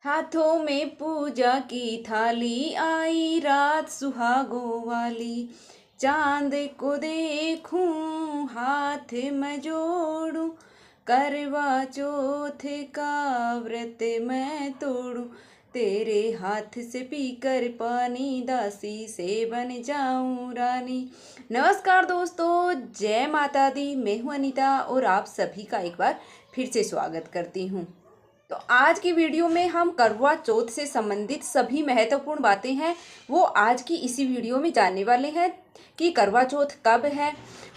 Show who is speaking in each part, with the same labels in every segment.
Speaker 1: हाथों में पूजा की थाली आई रात सुहागों वाली। चांद को देखूं हाथ में जोड़ूं, करवा चौथ का व्रत मैं तोड़ूं। तेरे हाथ से पीकर पानी दासी से बन जाऊं रानी। नमस्कार दोस्तों, जय माता दी। मैं हूं अनीता और आप सभी का एक बार फिर से स्वागत करती हूं। तो आज की वीडियो में हम करवा चौथ से संबंधित सभी महत्वपूर्ण बातें हैं वो आज की इसी वीडियो में जानने वाले हैं कि करवा चौथ कब है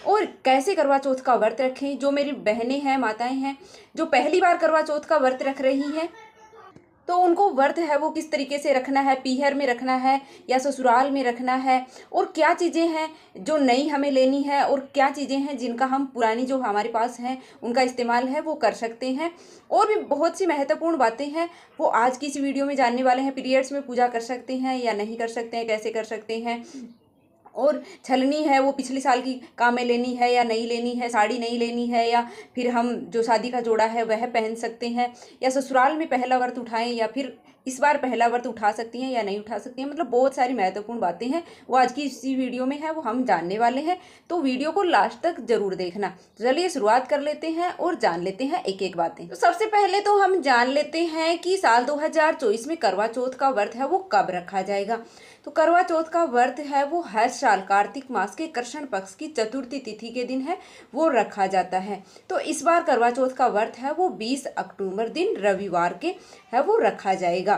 Speaker 1: और कैसे करवा चौथ का व्रत रखें। जो मेरी बहनें हैं, माताएं हैं, जो पहली बार करवा चौथ का व्रत रख रही हैं, तो उनको व्रत है वो किस तरीके से रखना है, पीहर में रखना है या ससुराल में रखना है, और क्या चीज़ें हैं जो नई हमें लेनी है और क्या चीज़ें हैं जिनका हम पुरानी जो हमारे पास हैं उनका इस्तेमाल है वो कर सकते हैं। और भी बहुत सी महत्वपूर्ण बातें हैं वो आज की इस वीडियो में जानने वाले हैं। पीरियड्स में पूजा कर सकते हैं या नहीं कर सकते हैं, कैसे कर सकते हैं, और छलनी है वो पिछले साल की काम में लेनी है या नहीं लेनी है, साड़ी नहीं लेनी है, या फिर हम जो शादी का जोड़ा है वह पहन सकते हैं, या ससुराल में पहला व्रत उठाएं या फिर इस बार पहला व्रत उठा सकती हैं या नहीं उठा सकती हैं। मतलब बहुत सारी महत्वपूर्ण बातें हैं वो आज की इसी वीडियो में है वो हम जानने वाले हैं। तो वीडियो को लास्ट तक जरूर देखना। चलिए शुरुआत कर लेते हैं और जान लेते हैं एक एक बातें। तो सबसे पहले तो हम जान लेते हैं कि साल 2024 में करवा चौथ का व्रत है वो कब रखा जाएगा। तो करवा चौथ का व्रत है वो हर साल कार्तिक मास के कृष्ण पक्ष की चतुर्थी तिथि के दिन है वो रखा जाता है। तो इस बार करवा चौथ का व्रत है वो 20 अक्टूबर दिन रविवार के है वो रखा जाएगा।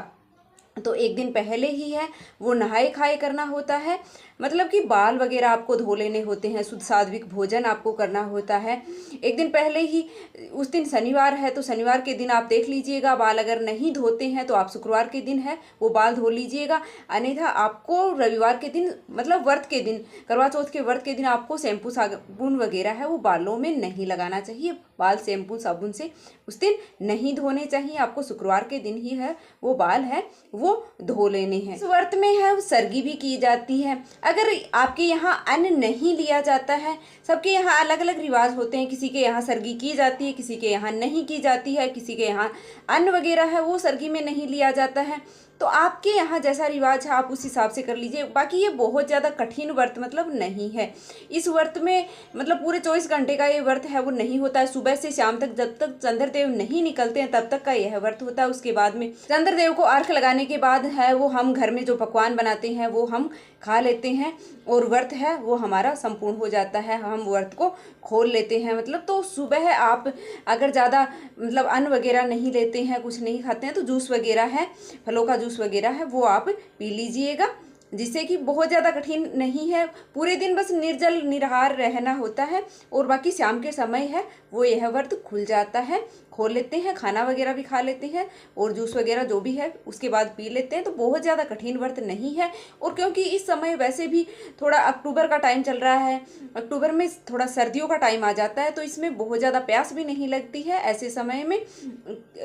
Speaker 1: तो एक दिन पहले ही है वो नहाए खाए करना होता है, मतलब कि बाल वगैरह आपको धो लेने होते हैं, शुद्ध सात्विक भोजन आपको करना होता है एक दिन पहले ही। उस दिन शनिवार है तो शनिवार के दिन आप देख लीजिएगा, बाल अगर नहीं धोते हैं तो आप शुक्रवार के दिन है वो बाल धो लीजिएगा। अन्यथा आपको रविवार के दिन, मतलब व्रत के दिन, करवा चौथ के व्रत के दिन आपको शैम्पू साबुन वगैरह है वो बालों में नहीं लगाना चाहिए। बाल शैम्पू साबुन से उस दिन नहीं धोने चाहिए। आपको शुक्रवार के दिन ही है वो बाल है वो धो लेने हैं। इस व्रत में है वो सरगी भी की जाती है। अगर आपके यहाँ अन्न नहीं लिया जाता है, सबके यहाँ अलग अलग रिवाज होते हैं, किसी के यहाँ सरगी की जाती है, किसी के यहाँ नहीं की जाती है, किसी के यहाँ अन्न वगैरह है वो सरगी में नहीं लिया जाता है। तो आपके यहाँ जैसा रिवाज है आप उस हिसाब से कर लीजिए। बाकी ये बहुत ज़्यादा कठिन व्रत मतलब नहीं है। इस व्रत में मतलब पूरे 24 घंटे का ये व्रत है वो नहीं होता है। सुबह से शाम तक जब तक चंद्रदेव नहीं निकलते हैं तब तक का यह व्रत होता है। उसके बाद में चंद्रदेव को अर्घ लगाने के बाद है वो हम घर में जो पकवान बनाते हैं वो हम खा लेते हैं और व्रत है वो हमारा संपूर्ण हो जाता है। हम व्रत को खोल लेते हैं। मतलब तो सुबह आप अगर ज़्यादा मतलब अन्न वगैरह नहीं लेते हैं, कुछ नहीं खाते हैं, तो जूस वगैरह है, फलों का जूस वगैरह है वो आप पी लीजिएगा, जिससे कि बहुत ज़्यादा कठिन नहीं है। पूरे दिन बस निर्जल निराहार रहना होता है और बाकी शाम के समय है वो यह व्रत खुल जाता है। खोल लेते हैं, खाना वगैरह भी खा लेते हैं और जूस वगैरह जो भी है उसके बाद पी लेते हैं। तो बहुत ज़्यादा कठिन व्रत नहीं है। और क्योंकि इस समय वैसे भी थोड़ा अक्टूबर का टाइम चल रहा है, अक्टूबर में थोड़ा सर्दियों का टाइम आ जाता है, तो इसमें बहुत ज़्यादा प्यास भी नहीं लगती है। ऐसे समय में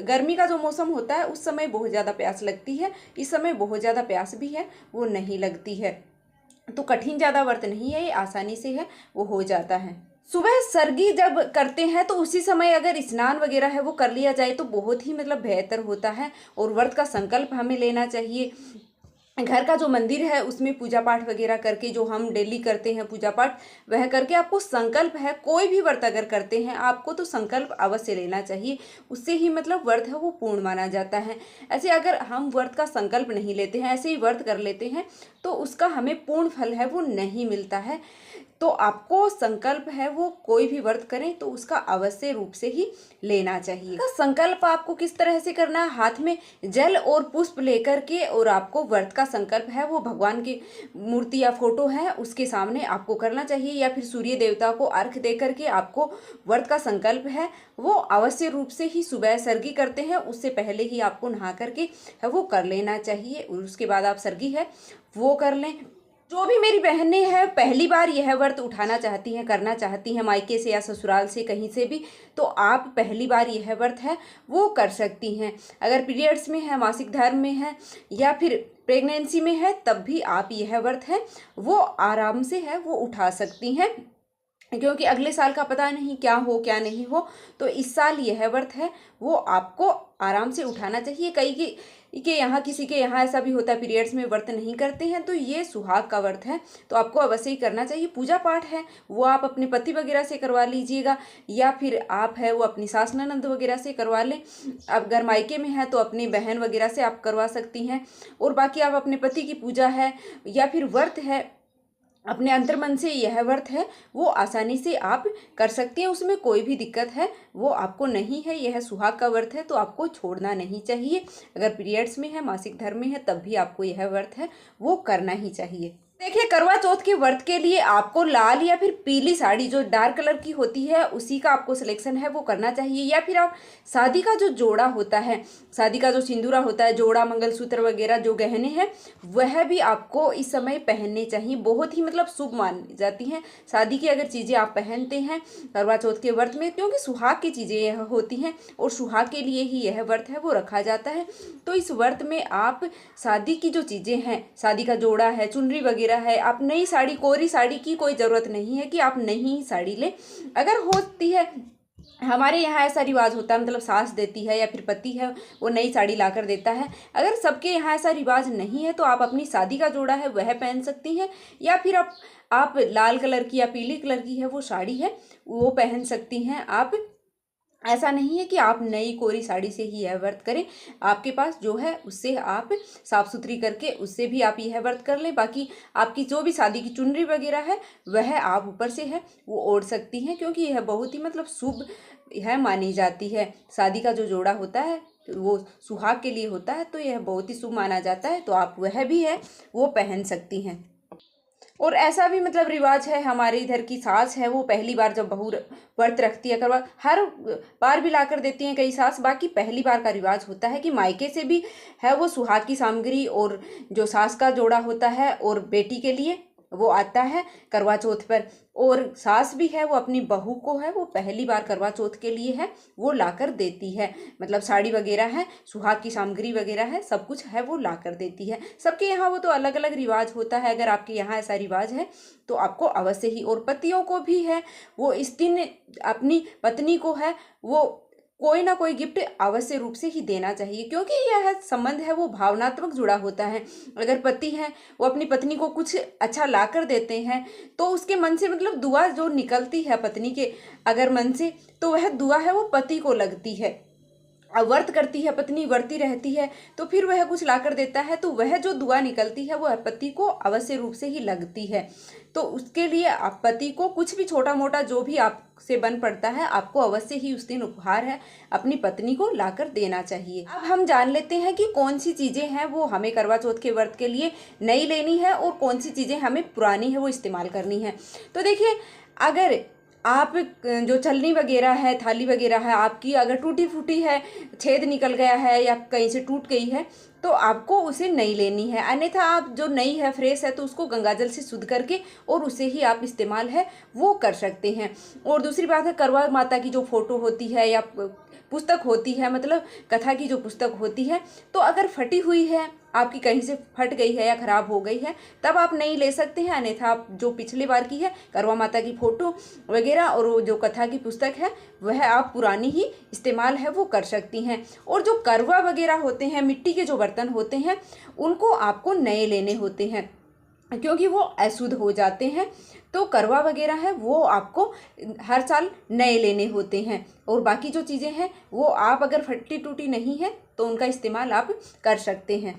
Speaker 1: गर्मी का जो मौसम होता है उस समय बहुत ज़्यादा प्यास लगती है, इस समय बहुत ज़्यादा प्यास भी है वो नहीं लगती है। तो कठिन ज़्यादा व्रत नहीं है, ये आसानी से है वो हो जाता है। सुबह सरगी जब करते हैं तो उसी समय अगर स्नान वगैरह है वो कर लिया जाए तो बहुत ही मतलब बेहतर होता है। और व्रत का संकल्प हमें लेना चाहिए। घर का जो मंदिर है उसमें पूजा पाठ वगैरह करके, जो हम डेली करते हैं पूजा पाठ, वह करके आपको संकल्प है, कोई भी व्रत अगर करते हैं आपको तो संकल्प अवश्य लेना चाहिए। उससे ही मतलब व्रत है वो पूर्ण माना जाता है। ऐसे अगर हम व्रत का संकल्प नहीं लेते हैं, ऐसे ही व्रत कर लेते हैं तो उसका हमें पूर्ण फल है वो नहीं मिलता है। तो आपको संकल्प है वो कोई भी व्रत करें तो उसका अवश्य रूप से ही लेना चाहिए। का संकल्प आपको किस तरह से करना है, हाथ में जल और पुष्प लेकर के, और आपको व्रत का संकल्प है वो भगवान की मूर्ति या फोटो है उसके सामने आपको करना चाहिए, या फिर सूर्य देवता को अर्घ दे करके आपको व्रत का संकल्प है वो अवश्य रूप से ही सुबह सरगी करते हैं उससे पहले ही आपको नहा करके है वो कर लेना चाहिए। और उसके बाद आप सरगी है वो कर लें। जो भी मेरी बहनें हैं पहली बार यह व्रत उठाना चाहती हैं, करना चाहती हैं, मायके से या ससुराल से कहीं से भी, तो आप पहली बार यह व्रत है वो कर सकती हैं। अगर पीरियड्स में है, मासिक धर्म में है, या फिर प्रेगनेंसी में है, तब भी आप यह व्रत है वो आराम से है वो उठा सकती हैं। क्योंकि अगले साल का पता नहीं क्या हो क्या नहीं हो, तो इस साल यह व्रत है वो आपको आराम से उठाना चाहिए। कई के यहाँ किसी के यहाँ ऐसा भी होता है पीरियड्स में व्रत नहीं करते हैं, तो ये सुहाग का व्रत है, तो आपको अवश्य ही करना चाहिए। पूजा पाठ है वो आप अपने पति वगैरह से करवा लीजिएगा, या फिर आप है वो अपनी सास ननद वगैरह से करवा लें। अगर मायके में है तो अपनी बहन वगैरह से आप करवा सकती हैं। और बाकी आप अपने पति की पूजा है या फिर व्रत है, अपने अंतर मन से यह व्रत है, वो आसानी से आप कर सकती हैं, उसमें कोई भी दिक्कत है वो आपको नहीं है। यह सुहाग का व्रत है तो आपको छोड़ना नहीं चाहिए। अगर पीरियड्स में है, मासिक धर्म में है, तब भी आपको यह व्रत है वो करना ही चाहिए। देखिए, करवा चौथ के व्रत के लिए आपको लाल या फिर पीली साड़ी जो डार्क कलर की होती है उसी का आपको सिलेक्शन है वो करना चाहिए, या फिर आप शादी का जो जोड़ा होता है, शादी का जो सिंदूरा होता है, जोड़ा, मंगलसूत्र वगैरह जो गहने हैं, वह भी आपको इस समय पहनने चाहिए। बहुत ही मतलब शुभ मानी जाती हैं शादी की अगर चीज़ें आप पहनते हैं करवा चौथ के व्रत में, क्योंकि सुहाग की चीज़ें यह होती हैं और सुहाग के लिए ही यह व्रत है वो रखा जाता है। तो इस व्रत में आप शादी की जो चीज़ें हैं, शादी का जोड़ा है, चुनरी वगैरह है, आप नई साड़ी, कोरी साड़ी की कोई ज़रूरत नहीं है कि आप नई साड़ी लें। अगर होती है, हमारे यहाँ ऐसा रिवाज होता है, मतलब सास देती है या फिर पति है वो नई साड़ी लाकर देता है। अगर सबके यहाँ ऐसा रिवाज नहीं है तो आप अपनी शादी का जोड़ा है वह पहन सकती हैं, या फिर आप लाल कलर की या पीली कलर की है वो साड़ी है वो पहन सकती हैं। आप ऐसा नहीं है कि आप नई कोरी साड़ी से ही यह व्रत करें, आपके पास जो है उससे आप साफ सुथरी करके उससे भी आप यह व्रत कर लें। बाकी आपकी जो भी शादी की चुनरी वगैरह है वह आप ऊपर से है वो ओढ़ सकती हैं, क्योंकि यह बहुत ही मतलब शुभ है मानी जाती है। शादी का जो जोड़ा होता है वो सुहाग के लिए होता है, तो यह बहुत ही शुभ माना जाता है, तो आप वह भी है वो पहन सकती हैं। और ऐसा भी मतलब रिवाज है हमारे इधर की सास है वो पहली बार जब बहू व्रत रखती है, करवा हर बार भी लाकर देती हैं कई सास, बाकी पहली बार का रिवाज होता है कि मायके से भी है वो सुहाग की सामग्री और जो सास का जोड़ा होता है और बेटी के लिए वो आता है करवा चौथ पर। और सास भी है वो अपनी बहू को है वो पहली बार करवा चौथ के लिए है वो लाकर देती है, मतलब साड़ी वगैरह है, सुहाग की सामग्री वगैरह है, सब कुछ है वो लाकर देती है। सबके यहाँ वो तो अलग अलग रिवाज होता है, अगर आपके यहाँ ऐसा रिवाज है तो आपको अवश्य ही। और पतियों को भी है वो इस दिन अपनी पत्नी को है वो कोई ना कोई गिफ्ट अवश्य रूप से ही देना चाहिए, क्योंकि यह संबंध है वो भावनात्मक जुड़ा होता है। अगर पति है वो अपनी पत्नी को कुछ अच्छा ला कर देते हैं तो उसके मन से मतलब दुआ जो निकलती है पत्नी के अगर मन से, तो वह दुआ है वो पति को लगती है। व्रत करती है पत्नी, व्रती रहती है, तो फिर वह कुछ ला कर देता है तो वह जो दुआ निकलती है वो पति को अवश्य रूप से ही लगती है। तो उसके लिए आप पति को कुछ भी छोटा मोटा जो भी आपसे बन पड़ता है आपको अवश्य ही उस दिन उपहार है अपनी पत्नी को लाकर देना चाहिए। अब हम जान लेते हैं कि कौन सी चीज़ें हैं वो हमें करवा चौथ के व्रत के लिए नई लेनी है और कौन सी चीज़ें हमें पुरानी है वो इस्तेमाल करनी है। तो देखिए, अगर आप जो छलनी वगैरह है, थाली वगैरह है आपकी अगर टूटी फूटी है, छेद निकल गया है या कहीं से टूट गई है, तो आपको उसे नई लेनी है। अन्यथा आप जो नई है फ्रेश है तो उसको गंगाजल से शुद्ध करके और उसे ही आप इस्तेमाल है वो कर सकते हैं। और दूसरी बात है, करवा माता की जो फोटो होती है या पुस्तक होती है, मतलब कथा की जो पुस्तक होती है, तो अगर फटी हुई है, आपकी कहीं से फट गई है या खराब हो गई है, तब आप नहीं ले सकते हैं। अन्यथा आप जो पिछले बार की है करवा माता की फोटो वगैरह और वो जो कथा की पुस्तक है वह आप पुरानी ही इस्तेमाल है वो कर सकती हैं। और जो करवा वगैरह होते हैं, मिट्टी के जो बर्तन होते हैं, उनको आपको नए लेने होते हैं क्योंकि वो अशुद्ध हो जाते हैं। तो करवा वगैरह है वो आपको हर साल नए लेने होते हैं। और बाकी जो चीज़ें हैं वो आप अगर फटी टूटी नहीं है तो उनका इस्तेमाल आप कर सकते हैं।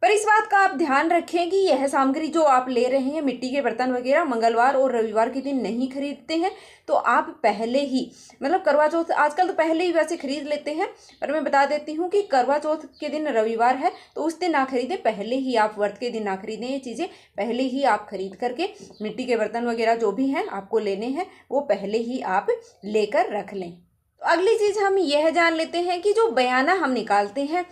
Speaker 1: पर इस बात का आप ध्यान रखें कि यह सामग्री जो आप ले रहे हैं, मिट्टी के बर्तन वगैरह, मंगलवार और रविवार के दिन नहीं खरीदते हैं। तो आप पहले ही मतलब करवा चौथ आजकल तो पहले ही वैसे खरीद लेते हैं, पर मैं बता देती हूँ कि करवा चौथ के दिन रविवार है तो उस दिन ना खरीदें, पहले ही आप व्रत के दिन ना खरीदें। ये चीज़ें पहले ही आप खरीद करके मिट्टी के बर्तन वगैरह जो भी हैं आपको लेने हैं वो पहले ही आप लेकर रख लें। तो अगली चीज़ हम यह जान लेते हैं कि जो बयाना हम निकालते हैं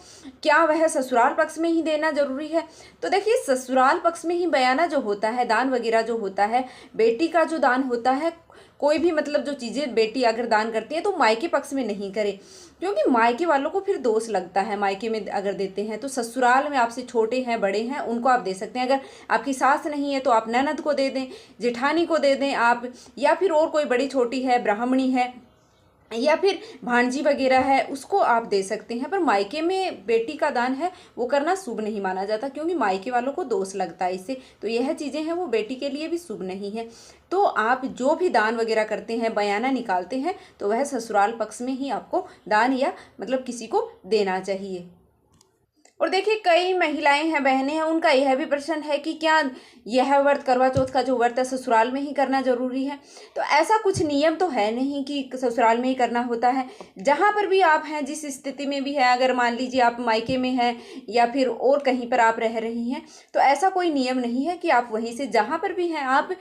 Speaker 1: क्या वह ससुराल पक्ष में ही देना जरूरी है। तो देखिए, ससुराल पक्ष में ही बयाना जो होता है, दान वगैरह जो होता है, बेटी का जो दान होता है, कोई भी मतलब जो चीज़ें बेटी अगर दान करती है तो मायके पक्ष में नहीं करे, क्योंकि मायके वालों को फिर दोष लगता है। मायके में अगर देते हैं तो ससुराल में आपसे छोटे हैं बड़े हैं उनको आप दे सकते हैं। अगर आपकी सास नहीं है तो आप ननद को दे दें, जेठानी को दे दें आप, या फिर और कोई बड़ी छोटी है, ब्राह्मणी है, या फिर भांजी वगैरह है उसको आप दे सकते हैं। पर मायके में बेटी का दान है वो करना शुभ नहीं माना जाता, क्योंकि मायके वालों को दोष लगता है इससे। तो यह चीज़ें हैं वो बेटी के लिए भी शुभ नहीं है। तो आप जो भी दान वगैरह करते हैं, बयाना निकालते हैं, तो वह ससुराल पक्ष में ही आपको दान या मतलब किसी को देना चाहिए। और देखिए कई महिलाएं हैं, बहनें हैं, उनका यह भी प्रश्न है कि क्या यह व्रत, करवा चौथ का जो व्रत है, ससुराल में ही करना जरूरी है। तो ऐसा कुछ नियम तो है नहीं कि ससुराल में ही करना होता है। जहाँ पर भी आप हैं, जिस स्थिति में भी है, अगर मान लीजिए आप मायके में हैं या फिर और कहीं पर आप रह रही हैं, तो ऐसा कोई नियम नहीं है कि आप वहीं से, जहाँ पर भी हैं आप,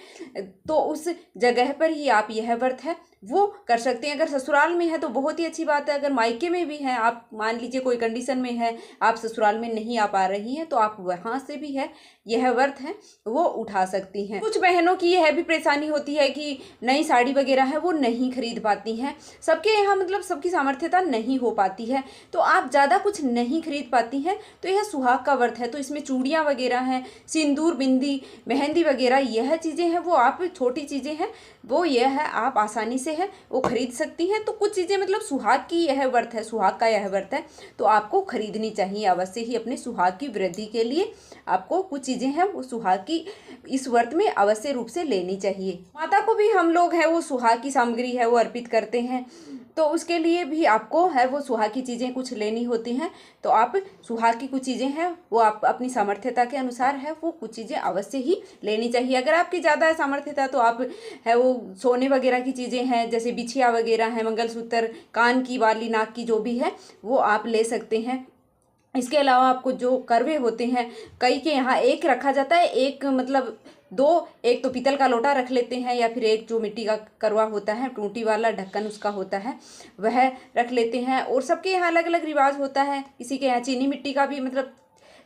Speaker 1: तो उस जगह पर ही आप यह व्रत है वो कर सकते हैं। अगर ससुराल में है तो बहुत ही अच्छी बात है। अगर मायके में भी हैं, आप मान लीजिए कोई कंडीशन में है, आप ससुराल में नहीं आ पा रही हैं, तो आप वहाँ से भी है यह व्रत है वो उठा सकती हैं। कुछ बहनों की यह भी परेशानी होती है कि नई साड़ी वगैरह है वो नहीं खरीद पाती हैं। सबके यहाँ मतलब सबकी सामर्थ्यता नहीं हो पाती है, तो आप ज़्यादा कुछ नहीं खरीद पाती हैं, तो यह सुहाग का व्रत है। तो इसमें चूड़ियाँ वगैरह हैं, सिंदूर, बिंदी, मेहंदी वगैरह, यह चीज़ें हैं वो आप, छोटी चीज़ें हैं वो यह है आप आसानी से है वो खरीद सकती हैं। तो कुछ चीज़ें मतलब सुहाग की यह व्रत है, सुहाग का यह व्रत है, तो आपको खरीदनी चाहिए अवश्य ही। अपने सुहाग की वृद्धि के लिए आपको कुछ चीज़ें हैं वो सुहाग की इस व्रत में अवश्य रूप से लेनी चाहिए। माता को भी हम लोग है वो सुहाग की सामग्री है वो अर्पित करते हैं, तो उसके लिए भी आपको है वो सुहाग की चीज़ें कुछ लेनी होती हैं। तो आप सुहाग की कुछ चीज़ें हैं वो आप अपनी सामर्थ्यता के अनुसार है वो कुछ चीज़ें अवश्य ही लेनी चाहिए। अगर आपकी ज़्यादा सामर्थ्यता तो आप है वो सोने वगैरह की चीज़ें हैं, जैसे बिछिया वगैरह है, मंगलसूत्र, कान की बाली, नाक की जो भी है वो आप ले सकते हैं। इसके अलावा आपको जो करवे होते हैं, कई के यहाँ एक रखा जाता है, एक मतलब दो, एक तो पीतल का लोटा रख लेते हैं, या फिर एक जो मिट्टी का करवा होता है, टूटी वाला ढक्कन उसका होता है, वह रख लेते हैं। और सबके यहाँ अलग अलग रिवाज होता है। किसी के यहाँ चीनी मिट्टी का भी मतलब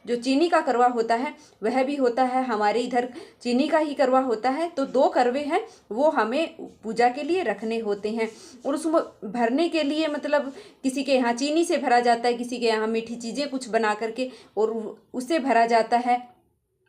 Speaker 1: जो चीनी का करवा होता है वह भी होता है, हमारे इधर चीनी का ही करवा होता है। तो 2 करवे हैं वो हमें पूजा के लिए रखने होते हैं। और उसमें भरने के लिए मतलब किसी के यहाँ चीनी से भरा जाता है, किसी के यहाँ मीठी चीज़ें कुछ बना करके और उससे भरा जाता है।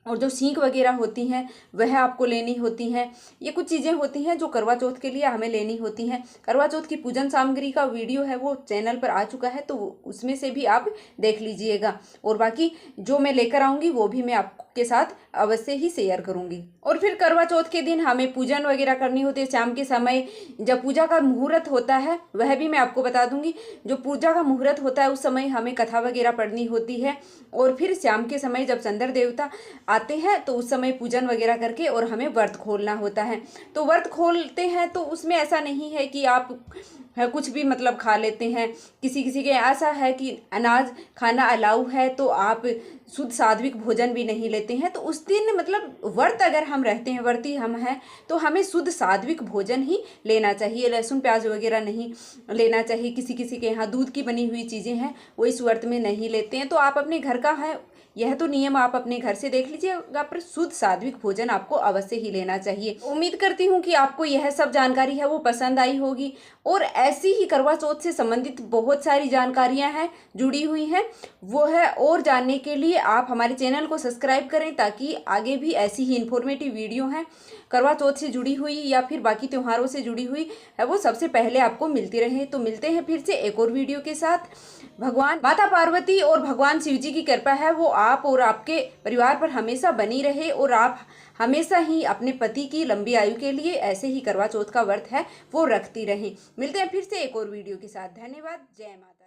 Speaker 1: और जो सींग वगैरह होती हैं वह आपको लेनी होती हैं। ये कुछ चीज़ें होती हैं जो करवा चौथ के लिए हमें लेनी होती हैं। करवा चौथ की पूजन सामग्री का वीडियो है वो चैनल पर आ चुका है, तो उसमें से भी आप देख लीजिएगा। और बाकी जो मैं लेकर आऊँगी वो भी मैं आपके साथ अवश्य ही शेयर करूँगी। और फिर करवा चौथ के दिन हमें पूजन वगैरह करनी होती है। शाम के समय जब पूजा का मुहूर्त होता है वह भी मैं आपको बता दूंगी। जो पूजा का मुहूर्त होता है उस समय हमें कथा वगैरह पढ़नी होती है। और फिर शाम के समय जब चंद्र देवता आते हैं तो उस समय पूजन वगैरह करके और हमें व्रत खोलना होता है। तो व्रत खोलते हैं तो उसमें ऐसा नहीं है कि आप कुछ भी मतलब खा लेते हैं। किसी किसी के ऐसा है कि अनाज खाना अलाउ है तो आप शुद्ध सात्विक भोजन भी नहीं लेते हैं। तो उस दिन मतलब व्रत अगर हम रहते हैं, व्रती हम हैं, तो हमें शुद्ध सात्विक भोजन ही लेना चाहिए। लहसुन प्याज वगैरह नहीं लेना चाहिए। किसी किसी के यहाँ दूध की बनी हुई चीज़ें हैं वो इस व्रत में नहीं लेते हैं। तो आप अपने घर का है यह तो नियम आप अपने घर से देख लीजिएगा, पर शुद्ध सात्विक भोजन आपको अवश्य ही लेना चाहिए। उम्मीद करती हूँ कि आपको यह सब जानकारी है वो पसंद आई होगी। और ऐसी ही करवा चौथ से संबंधित बहुत सारी जानकारियां हैं जुड़ी हुई हैं, वो है और जानने के लिए आप हमारे चैनल को सब्सक्राइब करें, ताकि आगे भी ऐसी ही इन्फॉर्मेटिव वीडियो हैं करवा चौथ से जुड़ी हुई या फिर बाकी त्योहारों से जुड़ी हुई है वो सबसे पहले आपको मिलती रहे। तो मिलते हैं फिर से एक और वीडियो के साथ। भगवान माता पार्वती और भगवान शिव जी की कृपा है वो आप और आपके परिवार पर हमेशा बनी रहे, और आप हमेशा ही अपने पति की लंबी आयु के लिए ऐसे ही करवा चौथ का व्रत है वो रखती रहें। मिलते हैं फिर से एक और वीडियो के साथ। धन्यवाद। जय माता।